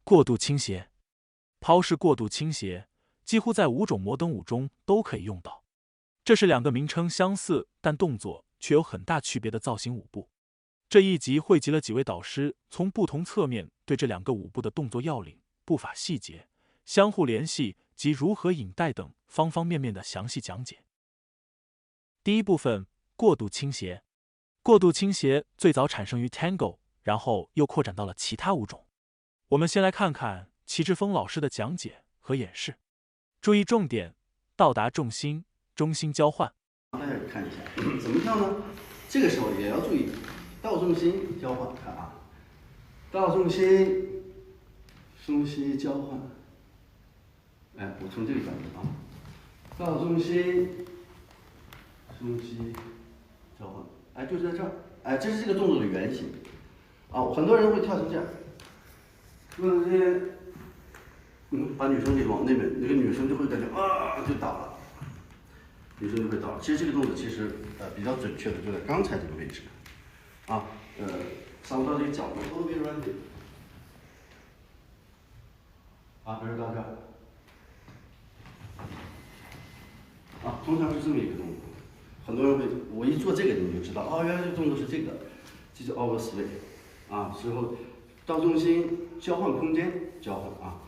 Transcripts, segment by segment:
过度倾斜。抛式过度倾斜几乎在5种摩登舞中都可以用到，这是2个名称相似但动作却有很大区别的造型舞步。这一集汇集了几位导师从不同侧面对这2个舞步的动作要领、步法细节、相互联系及如何引带等方方面面的详细讲解。第一部分，过度倾斜。过度倾斜最早产生于 Tango， 然后又扩展到了其他舞种。我们先来看看齐志峰老师的讲解和演示。注意重点，到达重心，中心交换。大家看一下怎么跳呢？这个时候也要注意倒重心交换，看啊，倒重心，中心交换。哎，我从这个角度啊，倒重心，中心交换。哎，就在这儿。哎，这是这个动作的原型。啊，很多人会跳成这样。把女生给往那边，那个女生就会感觉啊，就倒了，女生就会倒了。其实这个动作其实比较准确的就在刚才这个位置，啊，稍微到这个角度，后背软点，啊，比如到这儿，啊，通常是这么一个动作。很多人会，我一做这个你就知道，哦，原来这个动作是这个，这叫 overswing， 啊，之后到重心交换空间，交换啊。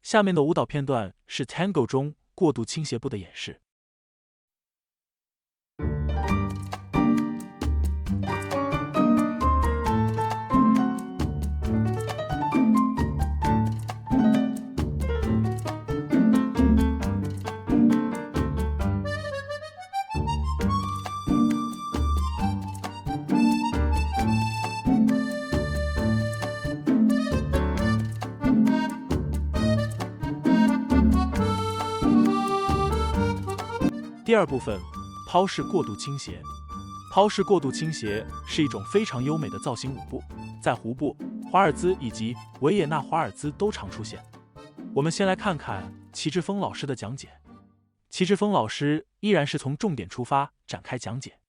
下面的舞蹈片段是 Tango 中过度倾斜步的演示。第二部分，抛式过度倾斜。抛式过度倾斜是一种非常优美的造型舞步，在胡步、华尔兹以及维也纳华尔兹都常出现。我们先来看看齐志峰老师的讲解。齐志峰老师依然是从重点出发展开讲解，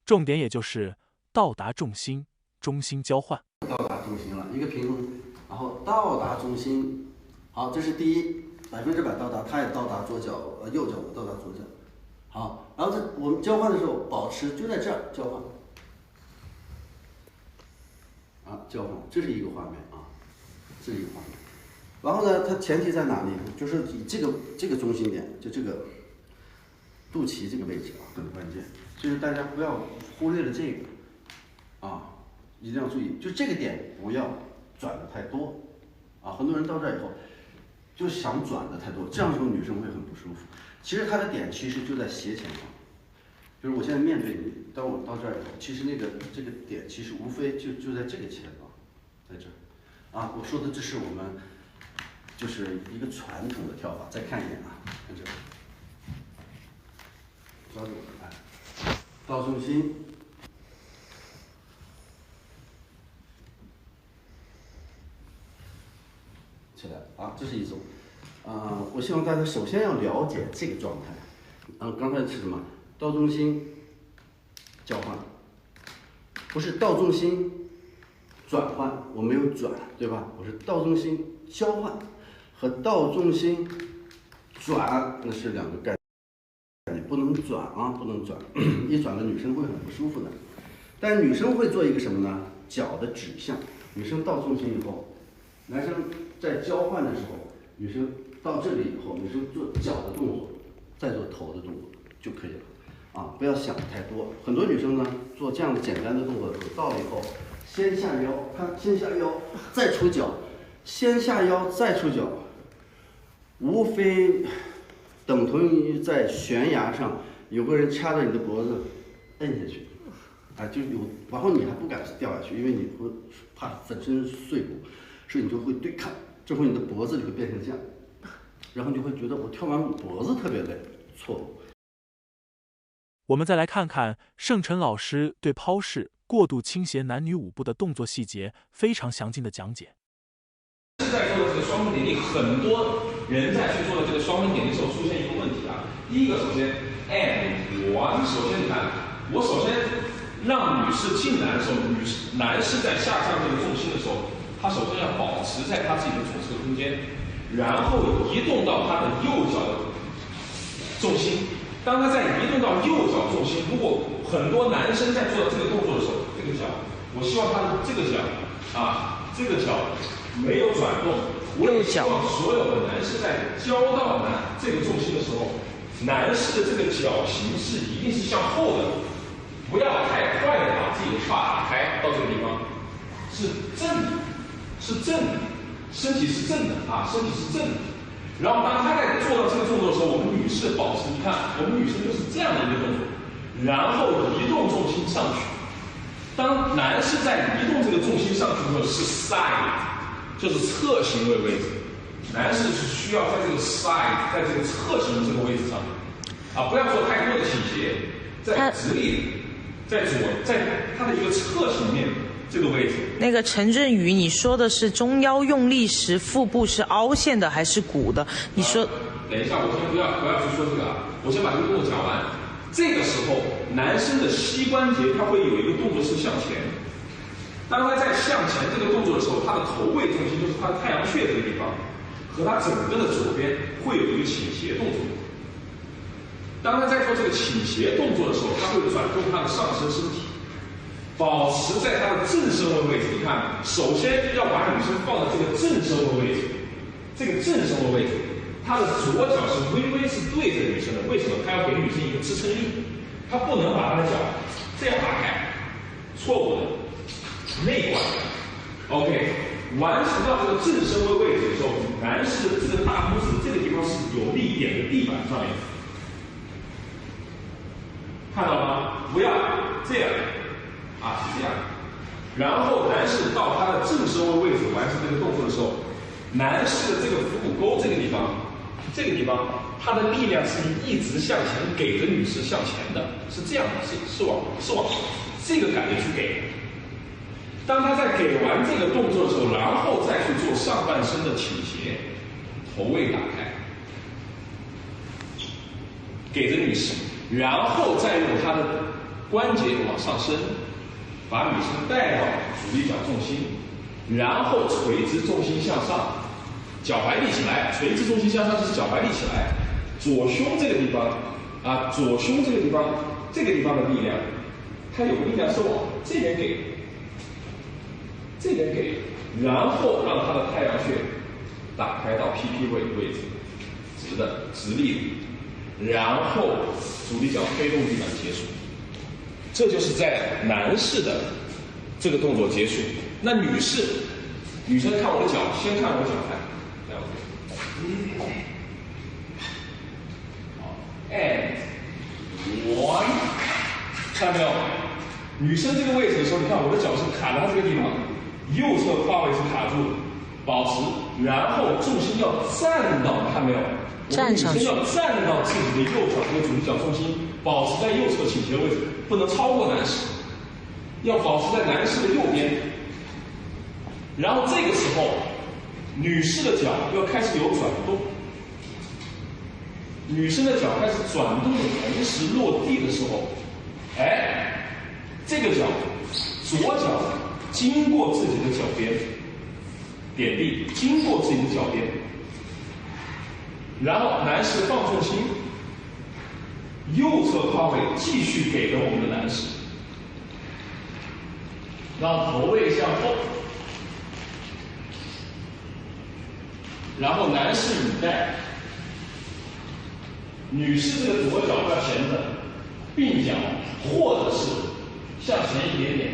重点也就是到达重心，中心交换。到达中心了，一个平衡，然后到达中心，好，这是第一，100%到达，他也到达左脚，右脚我到达左脚。好，然后我们交换的时候保持就在这儿交换，啊，交换，这是一个画面啊，这是一个画面。然后呢，它前提在哪里呢？就是以这个中心点，就这个肚脐这个位置啊，很关键。所以大家不要忽略了这个，啊，一定要注意，就这个点不要转的太多，啊，很多人到这儿以后就想转的太多，这样时候女生会很不舒服。其实它的点其实就在斜前方，就是我现在面对你，当我到这儿以后，其实这个点其实无非就在这个前方，在这儿，啊，我说的这是我们就是一个传统的跳法。再看一眼啊，看这，抓住我，哎，到重心，起来啊，这是一种。我希望大家首先要了解这个状态。刚才是什么？到重心交换，不是到重心转换，我没有转，对吧？我是到重心交换和到重心转，那是2个概念，不能转啊，不能转，一转了女生会很不舒服的。但女生会做一个什么呢？脚的指向。女生到重心以后，男生在交换的时候，女生到这里以后，女生做脚的动作，再做头的动作就可以了，啊，不要想太多。很多女生呢做这样的简单的动作的时候，到了以后，先下腰，看，先下腰，再出脚，先下腰再出脚，无非等同于在悬崖上有个人掐着你的脖子摁下去，啊，就有，然后你还不敢掉下去，因为你会怕粉身碎骨，所以你就会对抗，这会你的脖子就会变成这样。然后你就会觉得我跳完舞脖子特别累，错误。我们再来看看盛晨老师对抛式过度倾斜男女舞步的动作细节非常详尽的讲解。现在做的这个双分点地，很多人在去做的这个双分点地时候出现一个问题啊。第一个，首先 and one， 首先你看，我首先让女士进来的时候，男士在下降这个重心的时候，他首先要保持在他自己的左侧空间，然后移动到他的右脚的重心。当他在移动到右脚重心，如果很多男生在做这个动作的时候，这个脚，我希望他的这个脚这个脚没有转动。我也希望所有的男士在交到这个重心的时候，男士的这个脚型是一定是向后的，不要太快的把自己的胯打开到这个地方，是正的，是正的，身体是正的身体是正的。然后当他在做到这个动作的时候，我们女士保持，你看我们女生就是这样的一个动作，然后移动重心上去。当男士在移动这个重心上去的时候是 side， 就是侧行位位置。男士是需要在这个 side， 在这个侧行这个位置上不要做太多的倾斜，在直立，在它的一个侧行面这个位置。那个陈振宇，你说的是中腰用力时腹部是凹陷的还是鼓的？你说，等一下，我先不要去说这个我先把这个动作讲完。这个时候，男生的膝关节他会有一个动作是向前。当他在向前这个动作的时候，他的头位重心就是他的太阳穴这个地方，和他整个的左边会有一个倾斜动作。当他在做这个倾斜动作的时候，他会转动他的上身身体。保持在他的正身位位置，你看，首先要把女生放在这个正身位位置，这个正身位位置，他的左脚是微微是对着女生的，为什么？他要给女生一个支撑力，他不能把他的脚这样打开，错误的，内拐。OK， 完成到这个正身位位置的时候，男士的这个大拇指这个地方是有力点的地板上面，看到吗？不要这样。是这样，然后男士到他的正身位位置完成这个动作的时候，男士的这个腹股沟这个地方，他的力量是一直向前给着女士向前的，是这样的，是往这个感觉去给。当他在给完这个动作的时候，然后再去做上半身的倾斜，头位打开，给着女士，然后再用他的关节往上升。把女生带到主力脚重心，然后垂直重心向上，脚踝立起来，垂直重心向上就是脚踝立起来，左胸这个地方左胸这个地方，这个地方的力量，它有力量是往这边给，然后让它的太阳穴打开到 PP 位置，直的直立的，然后主力脚推动地板结束。这就是在男士的这个动作结束。那女生看我的脚，先看我脚看，这样子。好 ，and one， 看到没有？女生这个位置的时候，你看我的脚是卡在这个地方，右侧胯位是卡住，保持，然后重心要站到，看没有？站上去。女生要站到自己的右脚和主力脚重心，保持在右侧倾斜位置。不能超过男士，要保持在男士的右边。然后这个时候，女士的脚要开始有转动。女生的脚开始转动的同时落地的时候，这个脚左脚经过自己的脚边点地，经过自己的脚边，然后男士放重心。右侧胯位继续给了我们的男士，让头位向后，然后男士履带，女士这个左脚要前的，并脚或者是向前一点点，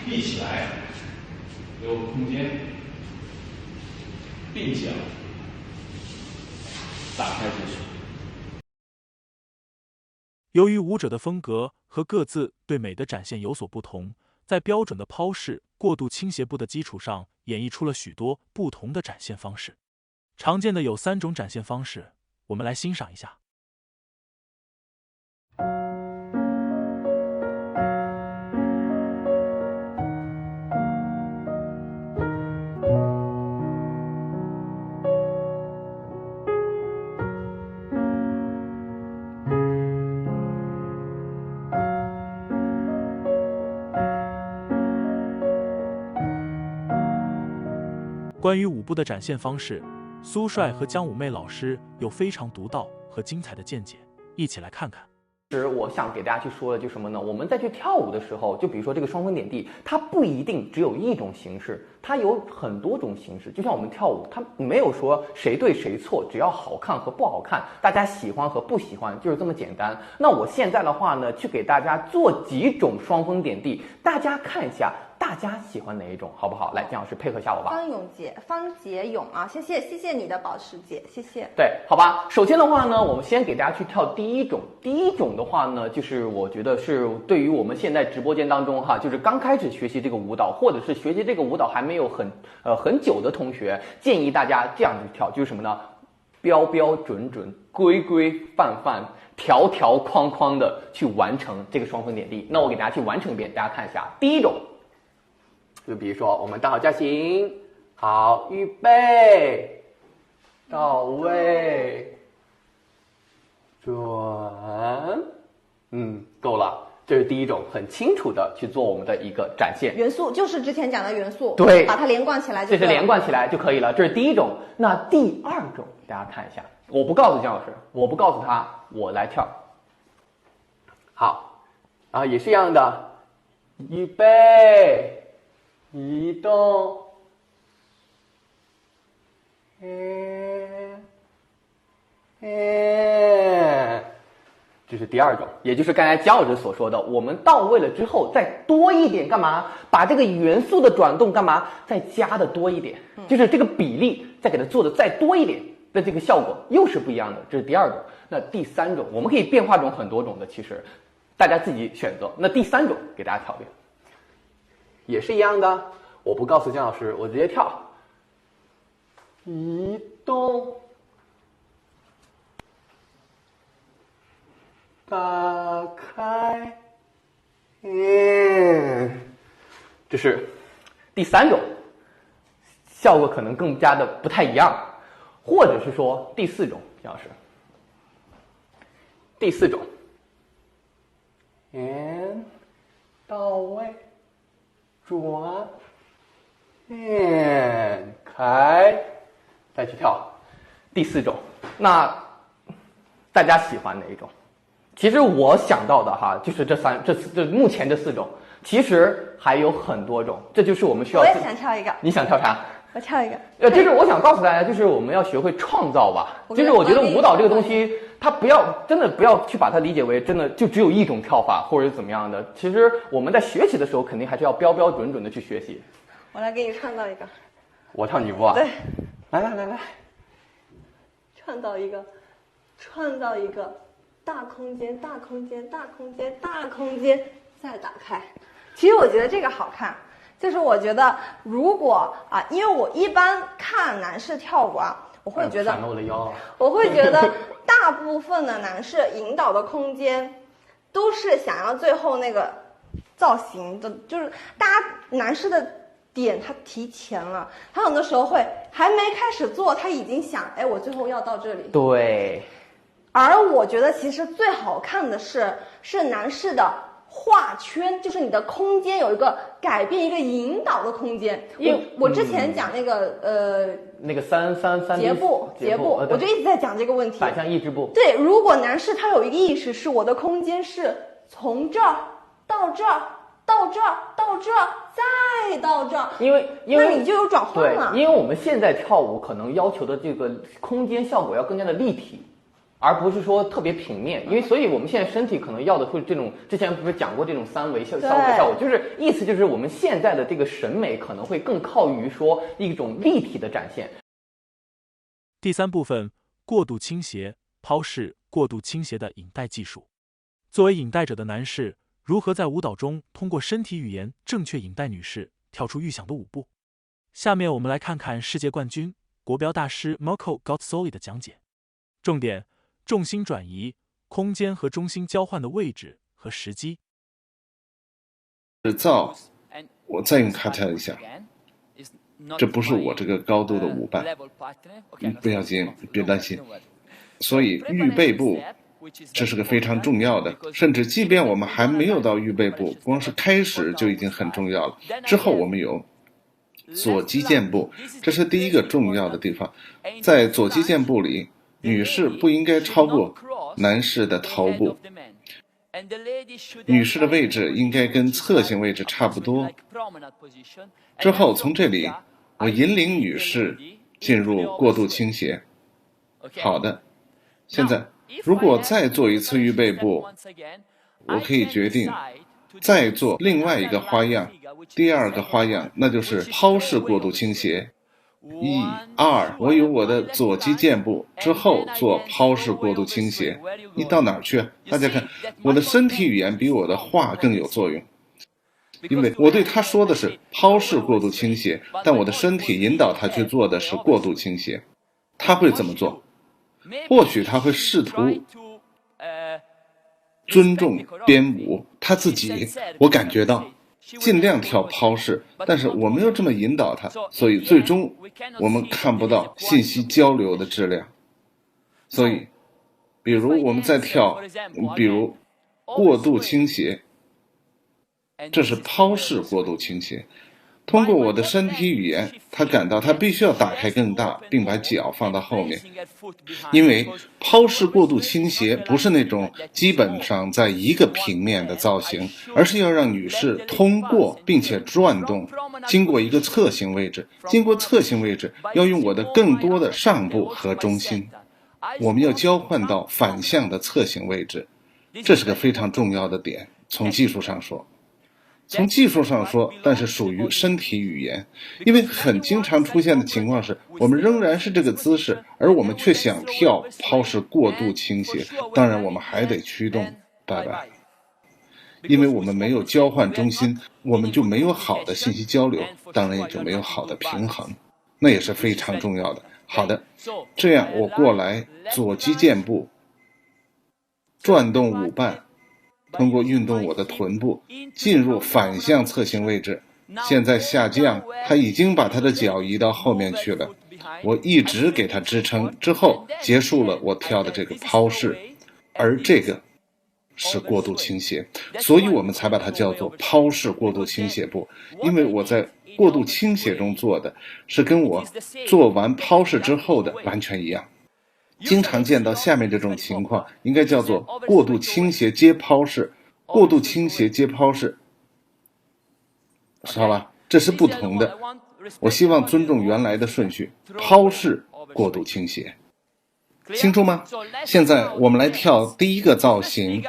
立起来，有空间，并脚打开结束。由于舞者的风格和各自对美的展现有所不同，在标准的抛式过度倾斜步的基础上，演绎出了许多不同的展现方式。常见的有3种展现方式，我们来欣赏一下。关于舞步的展现方式，苏帅和姜武媚老师有非常独到和精彩的见解，一起来看看。其实我想给大家去说的就是什么呢？我们在去跳舞的时候，就比如说这个双峰点地，它不一定只有一种形式，它有很多种形式。就像我们跳舞，它没有说谁对谁错，只要好看和不好看，大家喜欢和不喜欢，就是这么简单。那我现在的话呢，去给大家做几种双峰点地，大家看一下。大家喜欢哪一种，好不好？来，姜老师配合下我吧。方杰勇啊，谢谢你的保时捷，谢谢。对，好吧。首先的话呢，我们先给大家去跳第一种。第一种的话呢，就是我觉得是对于我们现在直播间当中哈，就是刚开始学习这个舞蹈，或者是学习这个舞蹈还没有很久的同学，建议大家这样去跳，就是什么呢？标标准准、规规范范、条条框框的去完成这个双峰点地。那我给大家去完成一遍，大家看一下。第一种。就比如说，我们大好架行，好，预备，到位，转，够了，这是第一种，很清楚的去做我们的一个展现。元素就是之前讲的元素，对，把它连贯起来就可以了。这是连贯起来就可以了，这是第一种。那第二种，大家看一下，我不告诉姜老师，我不告诉他，我来跳。好，然后也是一样的，预备。移动，这是第二种，也就是刚才姜老师所说的，我们到位了之后再多一点，干嘛？把这个元素的转动干嘛？再加的多一点，就是这个比例再给它做的再多一点的这个效果又是不一样的。这是第二种。那第三种，我们可以变化种很多种的，其实大家自己选择。那第三种给大家跳一遍。也是一样的，我不告诉姜老师，我直接跳。移动，打开，这是第三种，效果可能更加的不太一样，或者是说第四种，姜老师，第四种，到位。转，开，再去跳。第四种，那大家喜欢哪一种？其实我想到的哈，就是这目前这四种，其实还有很多种，这就是我们需要。我也想跳一个。你想跳啥？我跳一个。就是我想告诉大家，就是我们要学会创造吧。就是我觉得舞蹈这个东西，它真的不要去把它理解为真的就只有一种跳法或者怎么样的。其实我们在学习的时候，肯定还是要标标准准的去学习。我来给你创造一个。我跳女步啊。对。来。创造一个大空间，再打开。其实我觉得这个好看。就是我觉得，如果因为我一般看男士跳舞我会觉得，闪了我的腰。我会觉得大部分的男士引导的空间，都是想要最后那个造型的，就是大家男士的点他提前了，他很多时候会还没开始做，他已经想，我最后要到这里。对。而我觉得其实最好看的是男士的。画圈，就是你的空间有一个改变，一个引导的空间。我之前讲那个那个三节步，我就一直在讲这个问题。反向抑制步。对，如果男士他有一个意识，是我的空间是从这儿到这儿，到这儿，到这儿，再到这儿，因为那你就有转换了。对，因为我们现在跳舞可能要求的这个空间效果要更加的立体。而不是说特别平面，因为所以我们现在身体可能要的会这种，之前不是讲过这种三维效果，就是意思就是我们现在的这个审美可能会更靠于说一种立体的展现。第三部分，过度倾斜抛式，过度倾斜的引带技术。作为引带者的男士，如何在舞蹈中通过身体语言正确引带女士跳出预想的舞步？下面我们来看看世界冠军、国标大师 Marco Gaudsoli 的讲解。重点。重心转移、空间和中心交换的位置和时机。我再用它跳一下。这不是我这个高度的舞伴，不要紧，别担心。所以预备步，这是个非常重要的，甚至即便我们还没有到预备步，光是开始就已经很重要了。之后我们有左击剑步，这是第一个重要的地方。在左击剑步里，女士不应该超过男士的头部，女士的位置应该跟侧形位置差不多。之后从这里，我引领女士进入过渡倾斜。好的，现在如果再做一次预备步，我可以决定再做另外一个花样，第二个花样，那就是抛式过渡倾斜。1、2，我有我的左击剑步，之后做抛式过渡倾斜。你到哪儿去？大家看，我的身体语言比我的话更有作用，因为我对他说的是抛式过渡倾斜，但我的身体引导他去做的是过渡倾斜。他会怎么做？或许他会试图尊重编舞，他自己我感觉到尽量跳抛式，但是我没有这么引导他，所以最终我们看不到信息交流的质量。所以比如我们在跳，比如过渡倾斜，这是抛式过渡倾斜。通过我的身体语言，他感到他必须要打开更大，并把脚放到后面。因为抛式过渡倾斜不是那种基本上在一个平面的造型，而是要让女士通过并且转动，经过一个侧形位置，经过侧形位置要用我的更多的上部和中心，我们要交换到反向的侧形位置，这是个非常重要的点，从技术上说。从技术上说，但是属于身体语言，因为很经常出现的情况是，我们仍然是这个姿势，而我们却想跳抛式过渡倾斜，当然我们还得驱动，拜拜。因为我们没有交换中心，我们就没有好的信息交流，当然也就没有好的平衡，那也是非常重要的。好的，这样我过来左击剑步，转动舞伴，通过运动我的臀部进入反向侧形位置，现在下降，他已经把他的脚移到后面去了，我一直给他支撑，之后结束了我跳的这个抛式，而这个是过渡倾斜，所以我们才把它叫做抛式过渡倾斜步，因为我在过渡倾斜中做的是跟我做完抛式之后的完全一样。经常见到下面这种情况，应该叫做过渡倾斜接抛式，过渡倾斜接抛式，好吧，这是不同的。我希望尊重原来的顺序，抛式过渡倾斜，清楚吗？现在我们来跳第一个造型，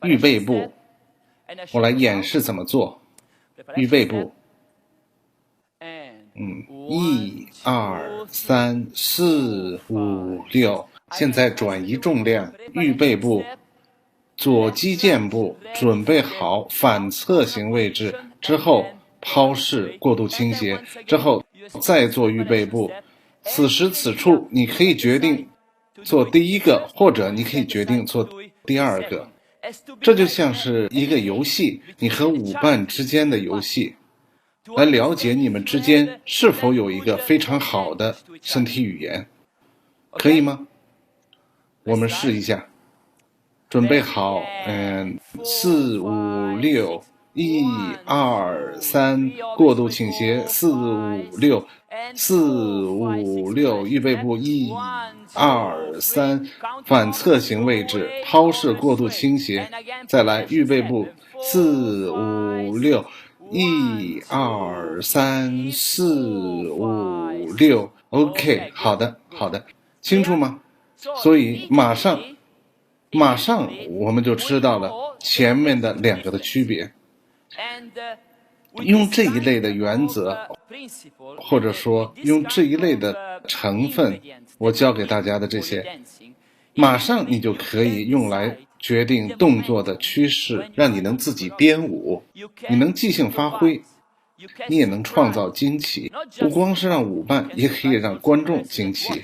预备步，我来演示怎么做。预备步，1、2、3、4、5、6，现在转移重量，预备步，左击剑步，准备好反侧形位置之后，抛式过渡倾斜之后再做预备步。此时此处你可以决定做第一个，或者你可以决定做第二个。这就像是一个游戏，你和舞伴之间的游戏，来了解你们之间是否有一个非常好的身体语言，可以吗？我们试一下，准备好，4、5、6， 1、2、3，过渡倾斜，4、5、6， 4、5、6，预备步，1、2、3，反侧形位置，抛式过渡倾斜，再来预备步，4、5、6。1、2、3、4、5、6 OK， 好的，清楚吗？所以马上我们就知道了前面的两个的区别。用这一类的原则，或者说用这一类的成分，我教给大家的这些，马上你就可以用来决定动作的趋势，让你能自己编舞，你能即兴发挥，你也能创造惊奇，不光是让舞伴，也可以让观众惊奇。